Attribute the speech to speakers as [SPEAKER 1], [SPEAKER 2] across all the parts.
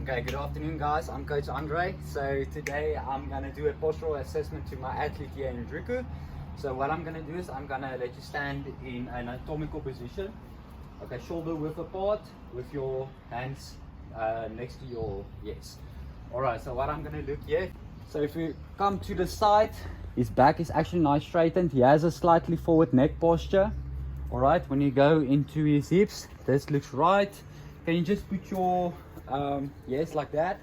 [SPEAKER 1] Okay, good afternoon guys, I'm Coach Andre. So today I'm going to do a postural assessment to my athlete here in Druku. So what I'm going to do is I'm going to let you stand in an anatomical position. Okay, shoulder width apart with your hands next to your yes. Alright, so what I'm going to look here. So if you come to the side, his back is actually nice straightened. He has a slightly forward neck posture. Alright, when you go into his hips, this looks right. Can you just put your yes, like that?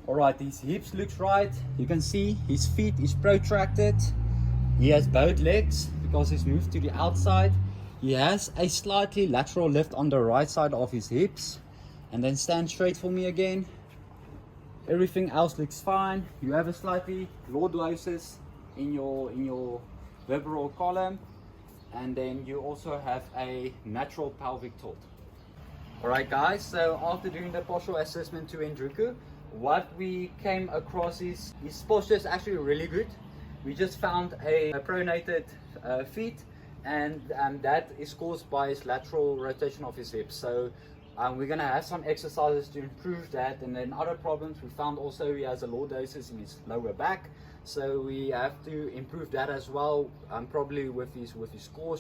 [SPEAKER 1] Alright, his hips looks right. You can see his feet is protracted. He has both legs because he's moved to the outside. He has a slightly lateral lift on the right side of his hips. And then stand straight for me again. Everything else looks fine. You have a slightly lordosis in your vertebral column. And then you also have a natural pelvic tilt. Alright guys, so after doing the postural assessment to Druku, what we came across is his posture is actually really good. We just found a pronated feet, and that is caused by his lateral rotation of his hips. So we're going to have some exercises to improve that. And then other problems we found also, he has a lordosis in his lower back. So we have to improve that as well, probably with his core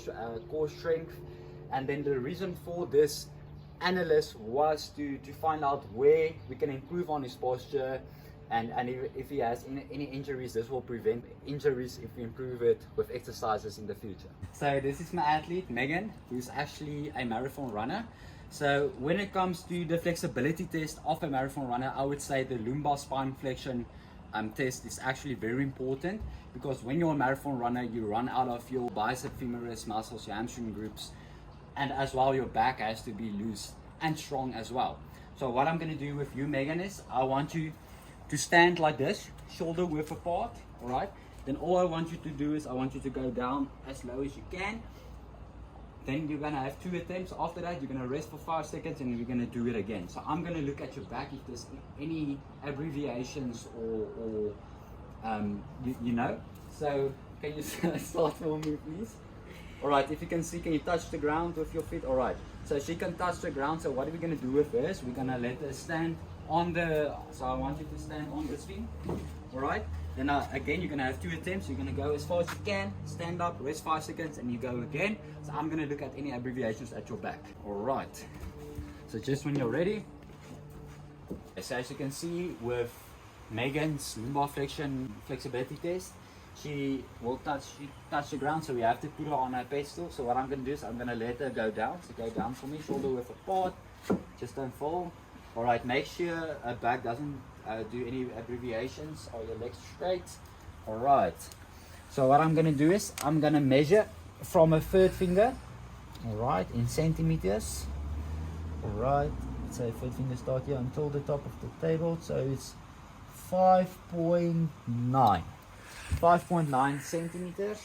[SPEAKER 1] strength. And then the reason for this analyst was to find out where we can improve on his posture, and if he has any injuries, this will prevent injuries if we improve it with exercises in the future. So this is my athlete Megan, who's actually a marathon runner. So when it comes to the flexibility test of a marathon runner, I would say the lumbar spine flexion test is actually very important, because when you're a marathon runner, you run out of your bicep femoris muscles, your hamstring groups, and as well your back has to be loose and strong as well. So what I'm going to do with you, Megan, is I want you to stand like this, shoulder width apart. All right, then all I want you to do is I want you to go down as low as you can. Then you're going to have 2 attempts. After that, you're going to rest for 5 seconds, and you're going to do it again. So I'm going to look at your back if there's any abbreviations or you know. So can you start for me, please? Alright, if you can see, can you touch the ground with your feet? Alright, so she can touch the ground. So what are we going to do with this? We're going to let her stand on the, so I want you to stand on this thing. Alright, then again, you're going to have 2 attempts. You're going to go as far as you can, stand up, rest 5 seconds, and you go again. So I'm going to look at any abbreviations at your back. Alright, so just when you're ready. So as you can see with Megan's lumbar flexibility test, she will touch the ground, so we have to put her on a pedestal. So what I'm going to do is I'm going to let her go down. So go down for me, shoulder width apart, just don't fall. Alright, make sure her back doesn't do any abbreviations, or your legs straight. Alright, so what I'm going to do is I'm going to measure from a 3rd finger, alright, in centimeters. Alright, let's say 3rd finger start here until the top of the table. So it's 5.9 centimeters.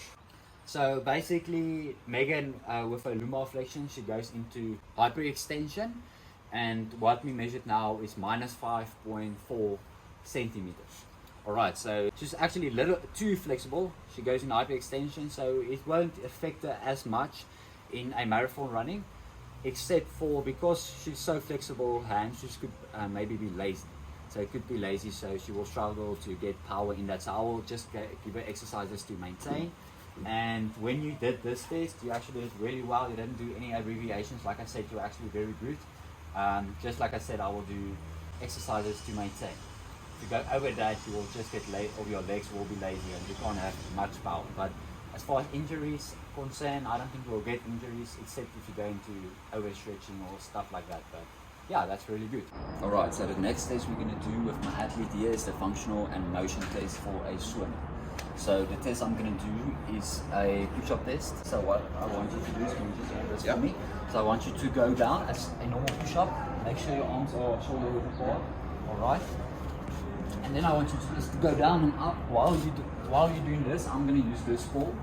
[SPEAKER 1] So basically Megan with her lumbar flexion, she goes into hyperextension, and what we measured now is minus 5.4 centimeters. Alright, so she's actually a little too flexible. She goes in hyperextension, so it won't affect her as much in a marathon running, except for because she's so flexible, her hamstrings could maybe be lazy. So it could be lazy, so she will struggle to get power in that. So I will just give her exercises to maintain. And when you did this test, you actually did really well. You didn't do any abbreviations. Like I said, you're actually very good. Just like I said, I will do exercises to maintain. If you go over that, you will just get lazy, or your legs will be lazy, and you can't have much power. But as far as injuries concerned, I don't think we'll get injuries, except if you go into overstretching or stuff like that. But yeah, that's really good. Alright, so the next test we're going to do with my athlete here is the functional and motion test for a swimmer. So the test I'm going to do is a push-up test. So what I want you to do is, can you just hold this for me? So I want you to go down as a normal push-up. Make sure your arms are shoulder width apart. Alright. And then I want you to just go down and up. While you're doing this, I'm going to use this ball.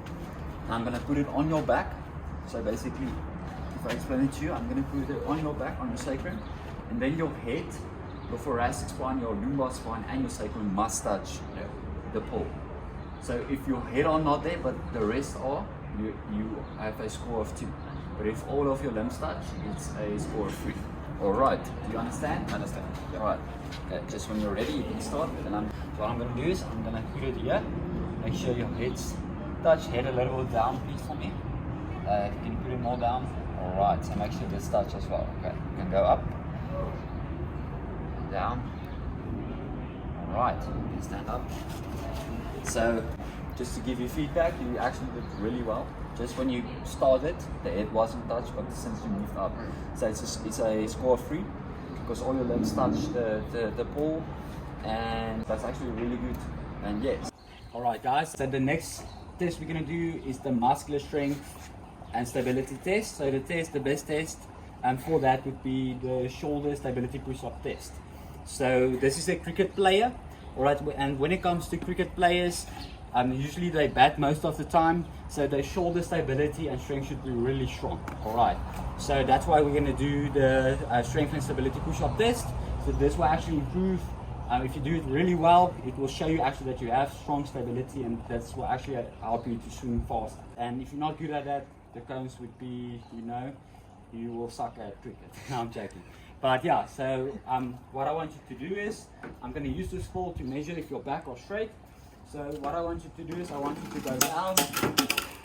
[SPEAKER 1] I'm going to put it on your back. So basically, if I explain it to you, I'm going to put it on your back, on your sacrum, and then your head, your thoracic spine, your lumbar spine, and your sacrum must touch the pole. So if your head are not there, but the rest are, you have a score of 2. But if all of your limbs touch, it's a score of 3. All right. Do you understand?
[SPEAKER 2] Understand. Yeah.
[SPEAKER 1] All right. Okay. Just when you're ready, you can start. So what I'm going to do is I'm going to put it here. Make sure your head's touch head a little bit down, please, for me. Can you put it more down? All right. So make sure this touch as well. Okay. You can go up, down. All right. You can stand up. So, just to give you feedback, you actually did really well. Just when you started, the head wasn't touched, but since you moved up, so it's a score of 3 because all your limbs touch the pole, and that's actually really good. And yes. All right, guys. So the next test we're gonna do is the muscular strength and stability test. So the best test, and for that would be the shoulder stability push-up test. So this is a cricket player. Alright, and when it comes to cricket players, usually they bat most of the time, so their shoulder stability and strength should be really strong. Alright, so that's why we're going to do the strength and stability push-up test. So this will actually improve. If you do it really well, it will show you actually that you have strong stability, and that's what actually help you to swim fast. And if you're not good at that, the cones would be, you will suck at cricket. No, I'm joking. But yeah, so what I want you to do is, I'm going to use this ball to measure if your back are straight. So what I want you to do is, I want you to go down.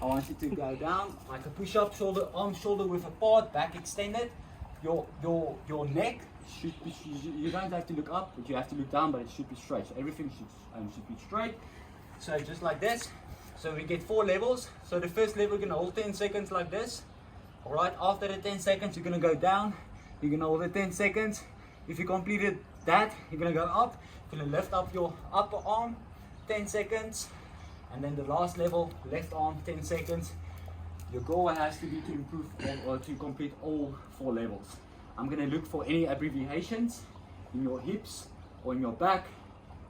[SPEAKER 1] I want you to go down like a push-up, arm shoulder width apart, back extended. Your neck should be, you don't have to look up, but you have to look down, but it should be straight. So everything should be straight. So just like this. So we get 4 levels. So the first level, we're going to hold 10 seconds like this. All right, after the 10 seconds, you're going to go down. You're going to hold it 10 seconds. If you completed that, you're going to go up. You're going to lift up your upper arm 10 seconds. And then the last level, left arm 10 seconds. Your goal has to be to improve or to complete all 4 levels. I'm going to look for any abbreviations in your hips or in your back.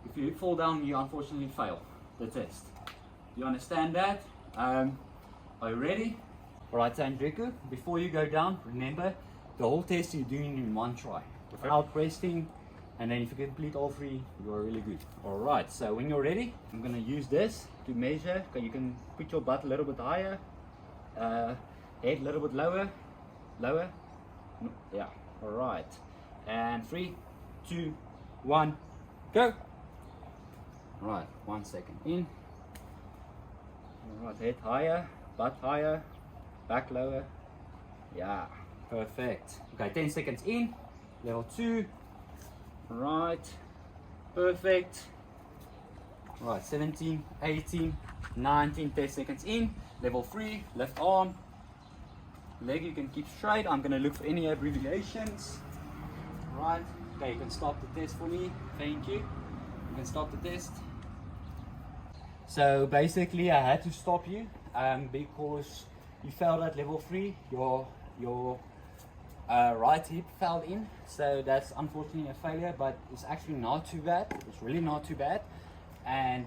[SPEAKER 1] If you fall down, you unfortunately fail the test. Do you understand that? Are you ready? Alright, so Andriku, before you go down, remember, the whole test you're doing in 1 try, without resting, and then if you complete all 3, you're really good. Alright, so when you're ready, I'm going to use this to measure. Okay, you can put your butt a little bit higher, head a little bit lower, no, yeah, alright, and 3, 2, 1, go! Alright, 1 second in, alright, head higher, butt higher, back lower, yeah. Perfect. Okay, 10 seconds in, level 2, right, perfect. Right, 17, 18, 19, 10 seconds in, level 3, left arm, leg you can keep straight. I'm going to look for any abbreviations. Right, okay, you can stop the test for me, thank you. You can stop the test. So basically I had to stop you because you failed at level 3, your right hip fell in, so that's unfortunately a failure, but it's actually not too bad. It's really not too bad, and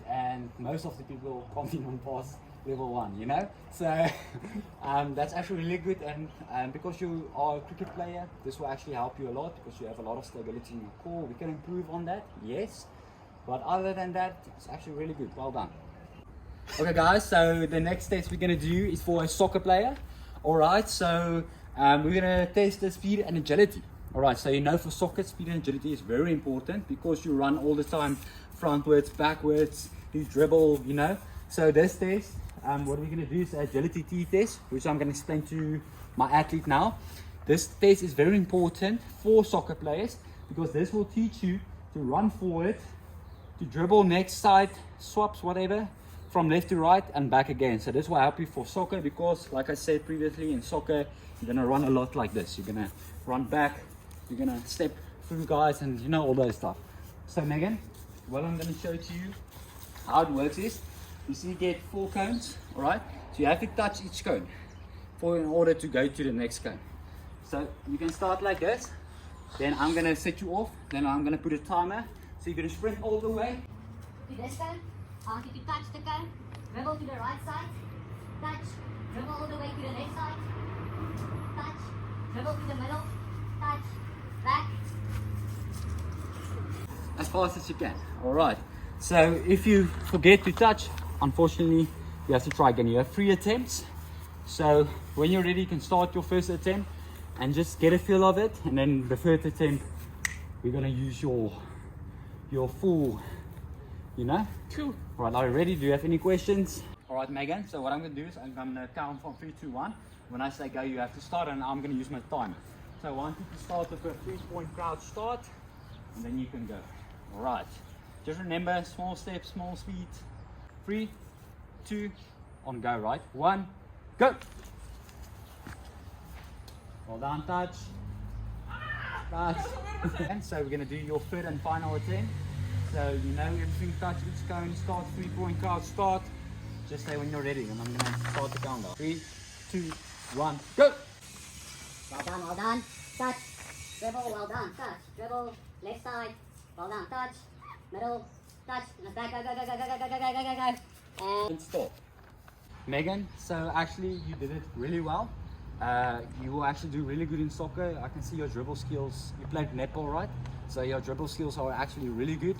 [SPEAKER 1] most of the people can't even pass level 1, so that's actually really good. And because you are a cricket player, this will actually help you a lot because you have a lot of stability in your core. We can improve on that, yes, but other than that, it's actually really good. Well done. Okay guys, so the next test we're going to do is for a soccer player. Alright, so we're going to test the speed and agility. Alright, so for soccer, speed and agility is very important because you run all the time frontwards, backwards, you dribble, So this test, what we're going to do is agility T test, which I'm going to explain to my athlete now. This test is very important for soccer players because this will teach you to run forward, to dribble next side, swaps, whatever, from left to right and back again. So this will help you for soccer because, like I said previously, in soccer you're gonna run a lot like this. You're gonna run back, you're gonna step through guys, and all those stuff. So Megan, what I'm gonna show to you how it works is, you see you get 4 cones, alright? So you have to touch each cone in order to go to the next cone. So you can start like this, then I'm gonna set you off, then I'm gonna put a timer. So you're gonna sprint all the way
[SPEAKER 3] to this cone. I want you to touch the cone, dribble to the right side, touch, dribble all the way to the left side, touch, dribble to the middle, touch, back.
[SPEAKER 1] As fast as you can. Alright, so if you forget to touch, unfortunately you have to try again. You have 3 attempts. So when you're ready, you can start your first attempt. and just get a feel of it. And then the third attempt, we're gonna use your full, you know.
[SPEAKER 2] Cool.
[SPEAKER 1] All right, are you ready? Do you have any questions? All right, Megan. So what I'm gonna do is I'm gonna count from 3, 2, 1. When I say go, you have to start, and I'm gonna use my timer. So I want you to start with a 3-point crouch start, and then you can go. All right. Just remember, small steps, small speed. 3, 2, on go. Right. 1, go. Well done, touch. Touch. And so we're gonna do your third and final attempt. So you know everything, touch each cone, start, 3-point crouch start. Just say when you're ready, and I'm gonna start the countdown. 3, 2, 1, go!
[SPEAKER 3] Well done. Touch. Dribble, well done. Touch. Dribble, left side. Well done. Touch. Middle. Touch. And back. Go, go, go, go, go, go, go, go, go, go, go.
[SPEAKER 1] And stop. Megan, so actually you did it really well. You will actually do really good in soccer. I can see your dribble skills. You played netball, right? So your dribble skills are actually really good.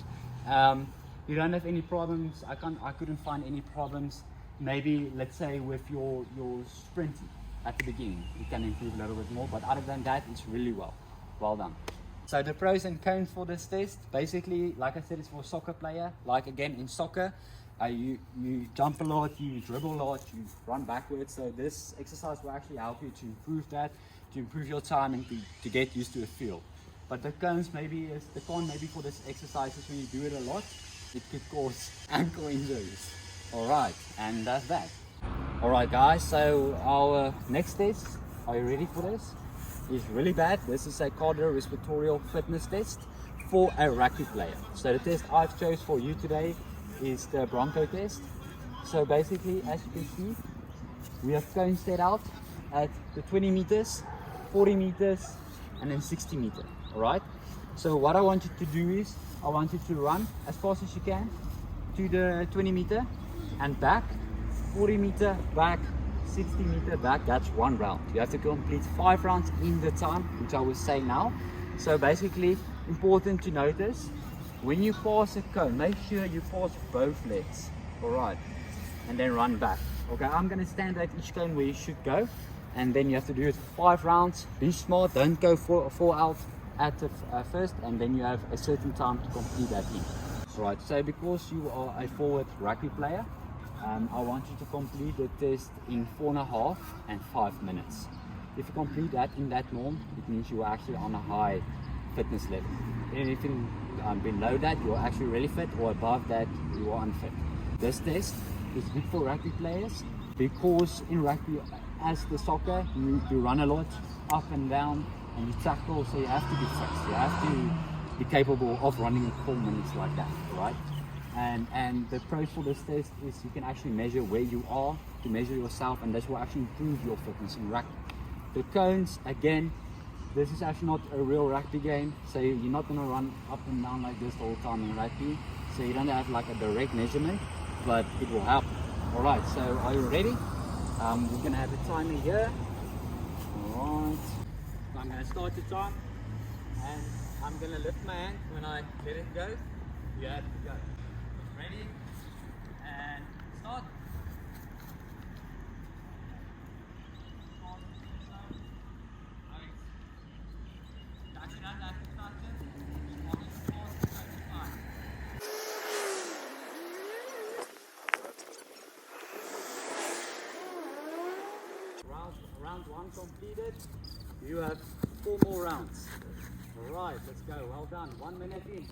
[SPEAKER 1] You don't have any problems. I couldn't find any problems. Maybe let's say with your sprinting at the beginning, you can improve a little bit more. But other than that, it's really well done. So the pros and cons for this test, basically, like I said, it's for a soccer player. Like again in soccer, you jump a lot, you dribble a lot, you run backwards. So this exercise will actually help you to improve that, to improve your time, and to get used to the feel. But the cons maybe for this exercise is when you do it a lot, it could cause ankle injuries. All right, and that's that. All right, guys. So our next test, are you ready for this? Is really bad. This is a cardiorespiratory fitness test for a rugby player. So the test I've chose for you today is the Bronco test. So basically, as you can see, we have cones set out at the 20 meters, 40 meters, and then 60 meters. All right. So what I want you to do is I want you to run as fast as you can to the 20 meter and back, 40 meter back, 60 meter back. That's one round. You have to complete 5 rounds in the time, which I will say now. So basically, important to notice, when you pass a cone, make sure you pass both legs. All right, and then run back. Okay, I'm gonna stand at each cone where you should go, and then you have to do it for 5 rounds. Be smart, don't go for out at the first, and then you have a certain time to complete that in. Right, so because you are a forward rugby player, I want you to complete the test in 4.5 and 5 minutes. If you complete that in that norm, it means you are actually on a high fitness level. Anything below that, you are actually really fit, or above that, you are unfit. This test is good for rugby players because in rugby, as the soccer, you run a lot, up and down, and you tackle, so you have to be fit. You have to be capable of running 4 minutes like that, right? And the pros for this test is you can actually measure where you are, to measure yourself, and this will actually improve your fitness in rugby. The cones, again, this is actually not a real rugby game, so you're not going to run up and down like this the whole time in rugby, so you don't have like a direct measurement, but it will help. Alright, so are you ready? We're going to have a timer here. Alright, so I'm going to start the time, and I'm going to lift my hand. When I let it go, you have to go. Ready? And start. Round 1 completed. You have 4 more rounds. Alright, let's go. Well done. 1 minute in.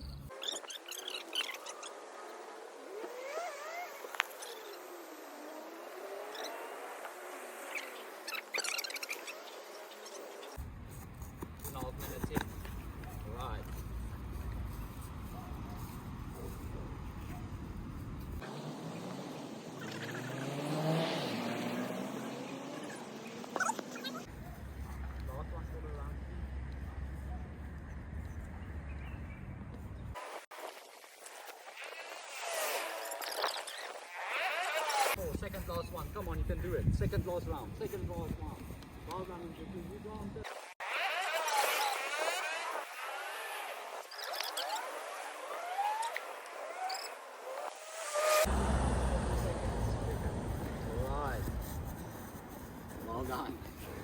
[SPEAKER 1] Second last one, come on, you can do it. Second last round, second last round. Well done, you go on. Alright. Well done.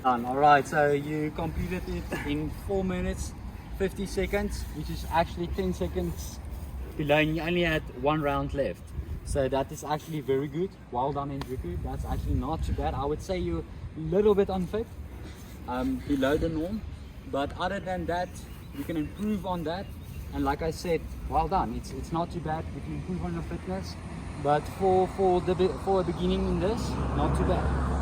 [SPEAKER 1] Done. Alright, so you completed it in 4 minutes 50 seconds, which is actually 10 seconds below, and you only had 1 round left. So that is actually very good. Well done, Enrico. That's actually not too bad. I would say you're a little bit unfit, below the norm, but other than that, you can improve on that. And like I said, well done. It's not too bad. You can improve on your fitness, but for a beginning in this, not too bad.